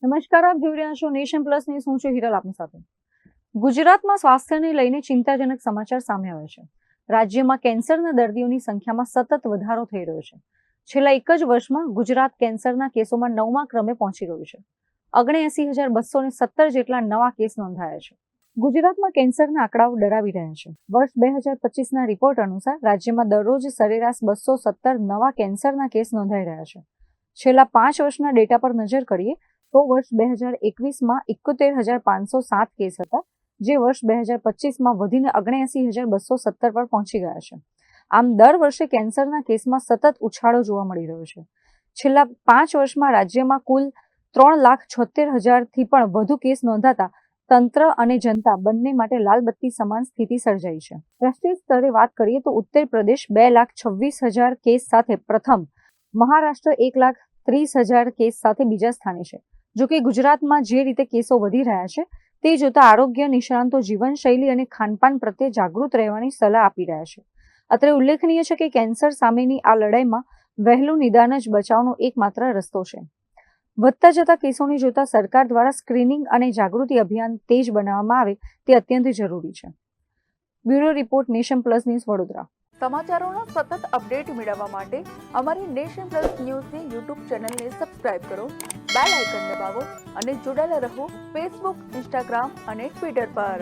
નમસ્કાર, આપ જોઈ રહ્યા છો નેશન પ્લસ ન્યૂઝ. હું છું હિરલ આપની સાથે. ગુજરાતમાં સ્વાસ્થ્યને લઈને ચિંતાજનક સમાચાર સામે આવ્યા છે. રાજ્યમાં કેન્સરના દર્દીઓની સંખ્યામાં સતત વધારો થઈ રહ્યો છે. છેલ્લા એક જ વર્ષમાં ગુજરાત કેન્સરના કેસોમાં 9મા ક્રમે પહોંચી ગયું છે. 79,217 જેટલા નવા કેસ નોંધાયા છે. ગુજરાતમાં કેન્સરના આંકડાઓ ડરાવી રહ્યા છે. વર્ષ 2025ના રિપોર્ટ અનુસાર રાજ્યમાં દરરોજ સરેરાશ 217 નવા કેન્સરના કેસ નોંધાઈ રહ્યા છે. છેલ્લા 5 વર્ષના ડેટા પર નજર કરીએ તો વર્ષ 2021માં 71,507 કેસ હતા, જે વર્ષ 2025માં વધીને 79,217 પર પહોંચી ગયા છે. આમ દર વર્ષે કેન્સરના કેસમાં સતત ઉછાળો જોવા મળી રહ્યો છે. છેલ્લા 5 વર્ષમાં રાજ્યમાં કુલ 3,76,000થી પણ વધુ કેસ નોંધાતા તંત્ર અને જનતા બંને માટે લાલબત્તી સમાન સ્થિતિ સર્જાઈ છે. રાષ્ટ્રીય સ્તરે વાત કરીએ તો ઉત્તર પ્રદેશ 2,26,000 કેસ સાથે પ્રથમ, મહારાષ્ટ્ર 1,30,000 કેસ સાથે બીજા સ્થાને છે. જોકે ગુજરાતમાં જે રીતે કેસો વધી રહ્યા છે તે જોતા આરોગ્ય નિષ્ણાંતો જીવનશૈલી અને ખાનપાન પ્રત્યે જાગૃત રહેવાની સલાહ આપી રહ્યા છે. અત્રે ઉલ્લેખનીય છે કે કેન્સર સામેની આ લડાઈમાં વહેલું નિદાન જ બચાવનો એકમાત્ર રસ્તો છે. વધતા જતા કેસોને જોતા સરકાર દ્વારા સ્ક્રીનિંગ અને જાગૃતિ અભિયાન તેજ બનાવવામાં આવે તે અત્યંત જરૂરી છે. Bureau report, nation plus news, Vadodara. સમાચારોના સતત અપડેટ મેળવવા માટે અમારી નેશન પ્લસ ન્યૂઝની યુટ્યુબ ચેનલને સબસ્ક્રાઇબ કરો, બેલ આઇકન દબાવો અને જોડાયેલા રહો ફેસબુક, ઇન્સ્ટાગ્રામ અને ટ્વિટર પર.